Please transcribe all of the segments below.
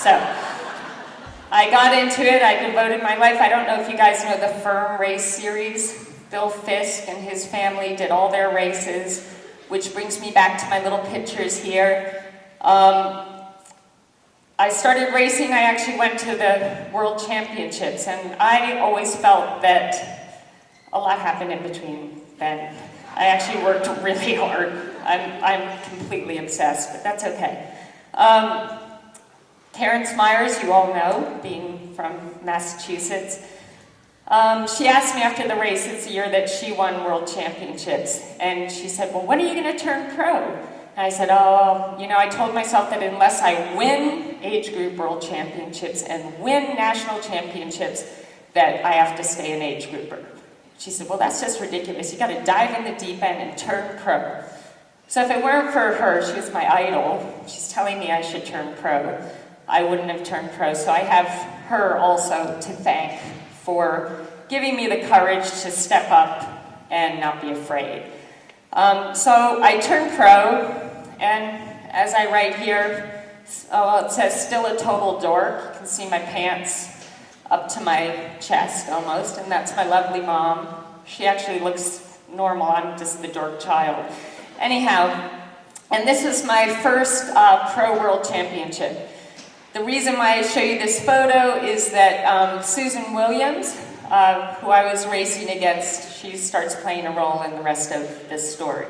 So I got into it, I devoted my life. I don't know if you guys know the Firm Race series. Bill Fisk and his family did all their races, which brings me back to my little pictures here. I started racing, I actually went to the World Championships, and I always felt that a lot happened in between then. I actually worked really hard. I'm completely obsessed, but that's okay. Karen Smyers, you all know, being from Massachusetts, she asked me after the race, it's the year that she won World Championships, and she said, well, when are you going to turn pro? And I said, oh, you know, I told myself that unless I win age group World Championships and win national championships, that I have to stay an age grouper. She said, well, that's just ridiculous. You got to dive in the deep end and turn pro. So if it weren't for her, she was my idol, she's telling me I should turn pro, I wouldn't have turned pro. So I have her also to thank for giving me the courage to step up and not be afraid. So I turned pro, and as I write here, it says still a total dork. You can see my pants up to my chest almost, and that's my lovely mom. She actually looks normal, I'm just the dork child. Anyhow, and this is my first pro world championship. The reason why I show you this photo is that Susan Williams, who I was racing against, she starts playing a role in the rest of this story.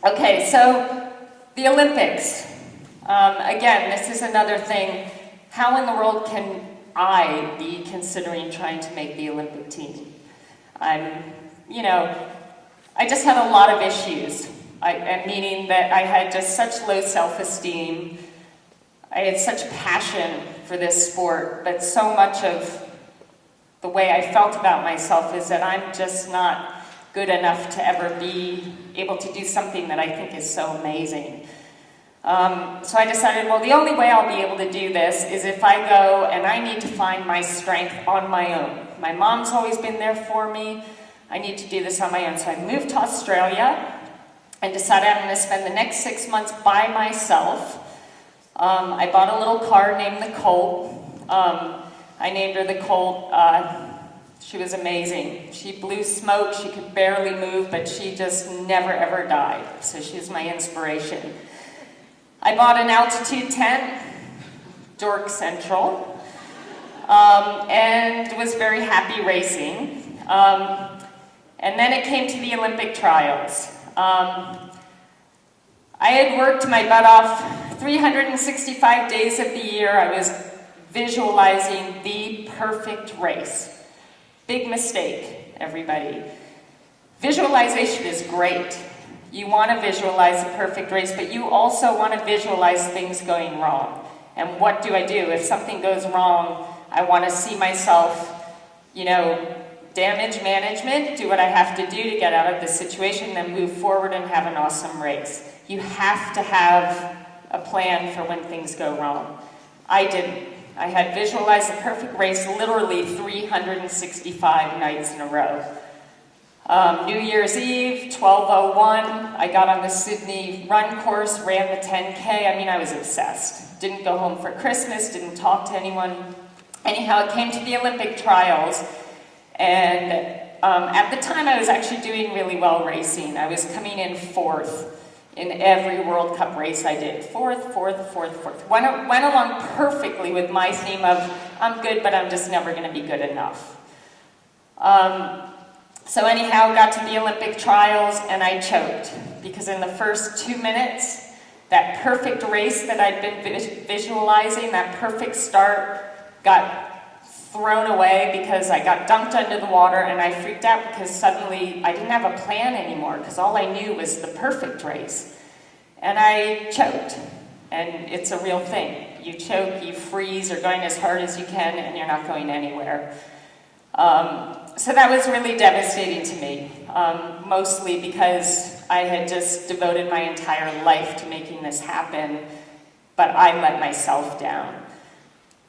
Okay, so the Olympics. Again, this is another thing. How in the world can I be considering trying to make the Olympic team? You know, I just had a lot of issues, meaning that I had just such low self-esteem. I had such passion for this sport, but so much of the way I felt about myself is that I'm just not good enough to ever be able to do something that I think is so amazing. So I decided, well, the only way I'll be able to do this is if I go and I need to find my strength on my own. My mom's always been there for me. I need to do this on my own. So I moved to Australia and decided I'm going to spend the next 6 months by myself. I bought a little car named the Colt. I named her the Colt. She was amazing. She blew smoke, she could barely move, but she just never ever died. So she's my inspiration. I bought an altitude tent, Dork Central, and was very happy racing. And then it came to the Olympic trials. I had worked my butt off 365 days of the year. I was visualizing the perfect race. Big mistake, everybody. Visualization is great. You want to visualize the perfect race, but you also want to visualize things going wrong. And what do? If something goes wrong, I want to see myself, you know, damage management, do what I have to do to get out of the situation, then move forward and have an awesome race. You have to have a plan for when things go wrong. I didn't. I had visualized the perfect race literally 365 nights in a row. New Year's Eve, 12:01, I got on the Sydney run course, ran the 10K. I mean, I was obsessed. Didn't go home for Christmas, didn't talk to anyone. Anyhow, it came to the Olympic trials, and at the time I was actually doing really well racing. I was coming in 4th in every World Cup race I did. 4th. Went along perfectly with my theme of, I'm good, but I'm just never gonna be good enough. So anyhow, got to the Olympic trials and I choked because in the first 2 minutes, that perfect race that I'd been visualizing, that perfect start, got thrown away because I got dunked under the water and I freaked out because suddenly I didn't have a plan anymore because all I knew was the perfect race. And I choked, and it's a real thing. You choke, you freeze, you're going as hard as you can and you're not going anywhere. So that was really devastating to me, mostly because I had just devoted my entire life to making this happen, but I let myself down.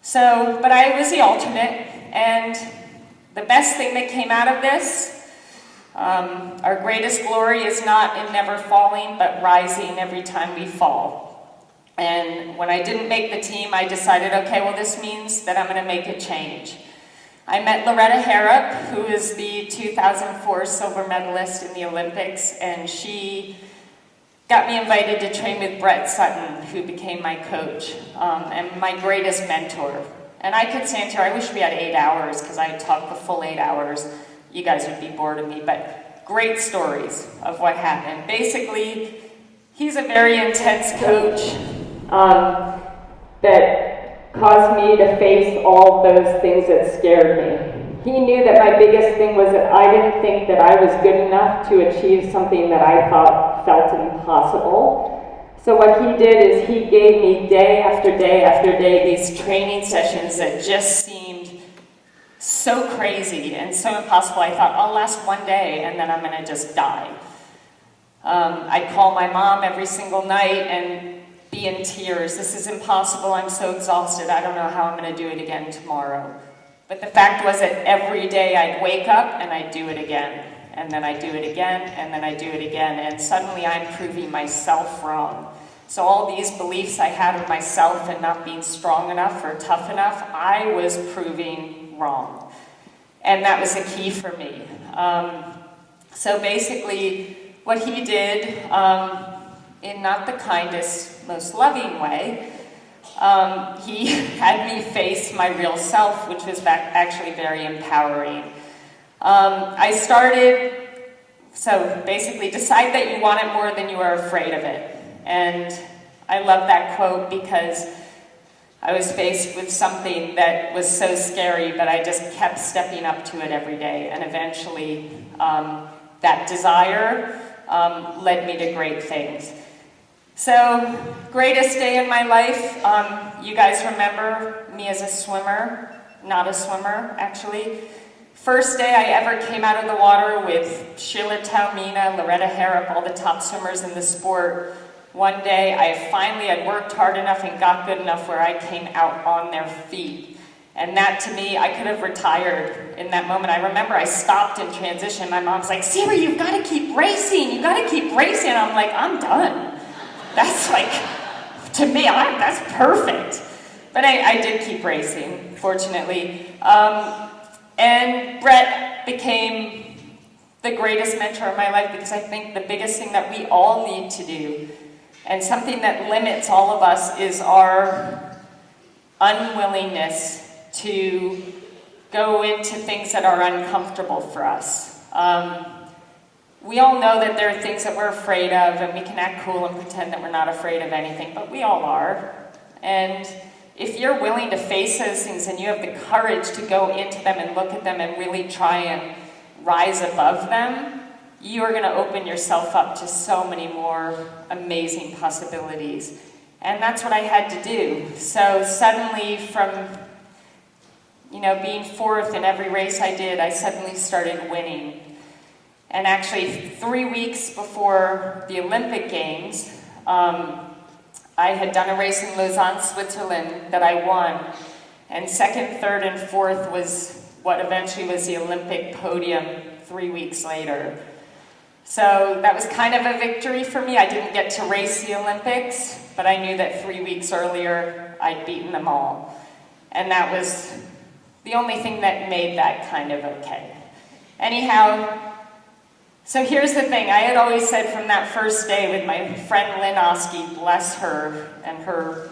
So, but I was the alternate, and the best thing that came out of this, our greatest glory is not in never falling, but rising every time we fall. And when I didn't make the team, I decided, okay, well, this means that I'm going to make a change. I met Loretta Harrop, who is the 2004 silver medalist in the Olympics, and she got me invited to train with Brett Sutton, who became my coach and my greatest mentor. And I could stand here, I wish we had 8 hours, because I talked the full 8 hours. You guys would be bored of me, but great stories of what happened. Basically, he's a very intense coach that caused me to face all those things that scared me. He knew that my biggest thing was that I didn't think that I was good enough to achieve something that I felt impossible. So what he did is he gave me day after day after day these training sessions that just seemed so crazy and so impossible. I thought, I'll last one day and then I'm going to just die. I'd call my mom every single night and be in tears. This is impossible. I'm so exhausted. I don't know how I'm going to do it again tomorrow. But the fact was that every day I'd wake up and I'd do it again. And then I'd do it again, and then I'd do it again. And suddenly I'm proving myself wrong. So all these beliefs I had of myself and not being strong enough or tough enough, I was proving wrong. And that was a key for me. So basically, what he did, in not the kindest, most loving way, he had me face my real self, which was actually very empowering. I started, so basically, decide that you want it more than you are afraid of it. And I love that quote because I was faced with something that was so scary, but I just kept stepping up to it every day. And eventually, that desire led me to great things. So, greatest day in my life, you guys remember me as a swimmer, not a swimmer, actually. First day I ever came out of the water with Sheila Taumina, Loretta Harrop, all the top swimmers in the sport. One day I finally had worked hard enough and got good enough where I came out on their feet. And that to me, I could have retired in that moment. I remember I stopped in transition. My mom's like, Siri, you've got to keep racing. You've got to keep racing. And I'm like, I'm done. That's like, to me, that's perfect. But I did keep racing, fortunately. And Brett became the greatest mentor of my life because I think the biggest thing that we all need to do, and something that limits all of us, is our unwillingness to go into things that are uncomfortable for us. We all know that there are things that we're afraid of, and we can act cool and pretend that we're not afraid of anything, but we all are. And if you're willing to face those things and you have the courage to go into them and look at them and really try and rise above them, you are going to open yourself up to so many more amazing possibilities. And that's what I had to do. So suddenly from, being fourth in every race I did, I suddenly started winning. And actually 3 weeks before the Olympic Games, I had done a race in Lausanne, Switzerland that I won. And second, third, and fourth was what eventually was the Olympic podium 3 weeks later. So that was kind of a victory for me. I didn't get to race the Olympics, but I knew that 3 weeks earlier I'd beaten them all. And that was the only thing that made that kind of okay. Anyhow, so here's the thing. I had always said from that first day with my friend Lynn Oski, bless her and her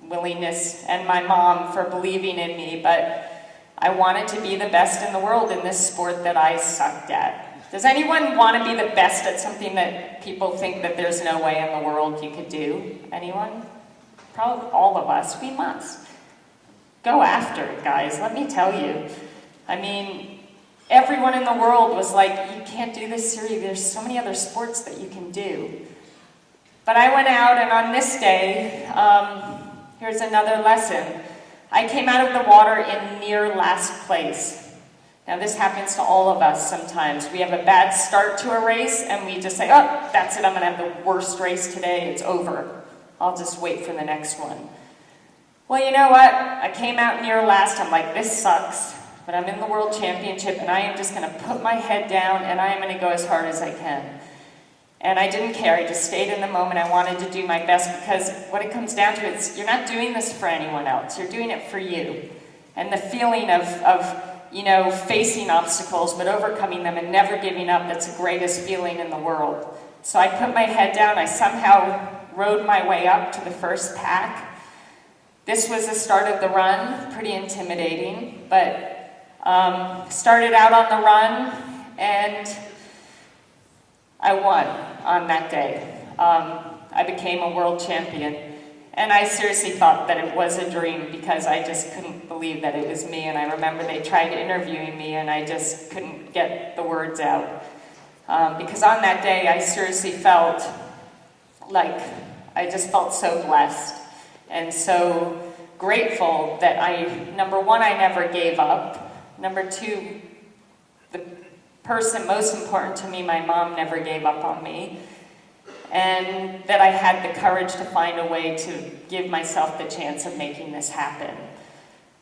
willingness, and my mom for believing in me, but I wanted to be the best in the world in this sport that I sucked at. Does anyone want to be the best at something that people think that there's no way in the world you could do? Anyone? Probably all of us. We must. Go after it, guys. Let me tell you. I mean, everyone in the world was like, you can't do this, Siri. There's so many other sports that you can do. But I went out, and on this day, here's another lesson. I came out of the water in near last place. Now, this happens to all of us sometimes. We have a bad start to a race, and we just say, oh, that's it. I'm going to have the worst race today. It's over. I'll just wait for the next one. Well, you know what? I came out near last. I'm like, this sucks. But I'm in the World Championship, and I am just going to put my head down, and I am going to go as hard as I can. And I didn't care, I just stayed in the moment. I wanted to do my best, because what it comes down to is you're not doing this for anyone else, you're doing it for you. And the feeling of facing obstacles but overcoming them and never giving up, that's the greatest feeling in the world. So I put my head down, I somehow rode my way up to the first pack. This was the start of the run, pretty intimidating, but started out on the run and I won on that day. I became a world champion. And I seriously thought that it was a dream, because I just couldn't believe that it was me. And I remember they tried interviewing me and I just couldn't get the words out. Because on that day I seriously felt like I just felt so blessed and so grateful that number one, I never gave up. Number two, the person most important to me, my mom, never gave up on me. And that I had the courage to find a way to give myself the chance of making this happen.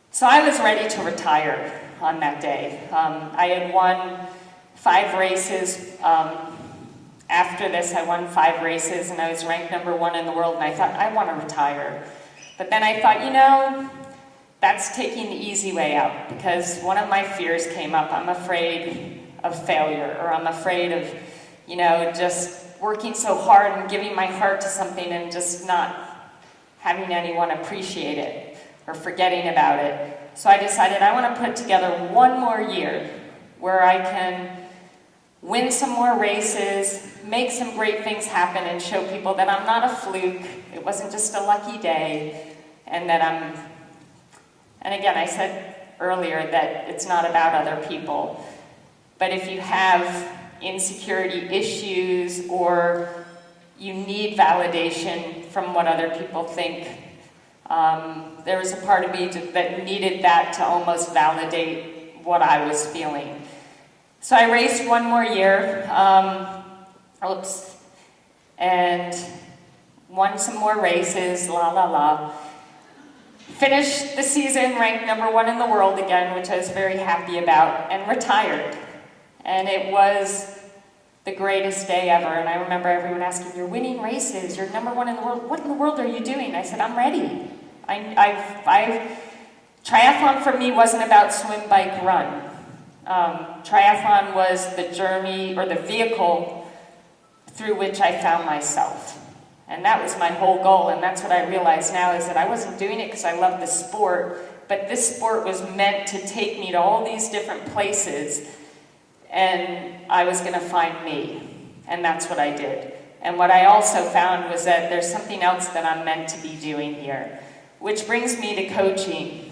So I was ready to retire on that day. I had won 5 races. After this, I won 5 races and I was ranked #1 in the world, and I thought, I want to retire. But then I thought, that's taking the easy way out, because one of my fears came up. I'm afraid of failure, or I'm afraid of, just working so hard and giving my heart to something and just not having anyone appreciate it or forgetting about it. So I decided I want to put together one more year where I can win some more races, make some great things happen, and show people that I'm not a fluke, it wasn't just a lucky day, and that and again, I said earlier that it's not about other people, but if you have insecurity issues or you need validation from what other people think, there was a part of me that needed that to almost validate what I was feeling. So I raced one more year, and won some more races, Finished the season ranked #1 in the world again, which I was very happy about, and retired. And it was the greatest day ever. And I remember everyone asking, you're winning races, you're #1 in the world, what in the world are you doing? I said, I'm ready. Triathlon for me wasn't about swim, bike, run. Triathlon was the journey, or the vehicle through which I found myself. And that was my whole goal, and that's what I realize now, is that I wasn't doing it because I loved the sport, but this sport was meant to take me to all these different places, and I was going to find me, and that's what I did. And what I also found was that there's something else that I'm meant to be doing here, which brings me to coaching.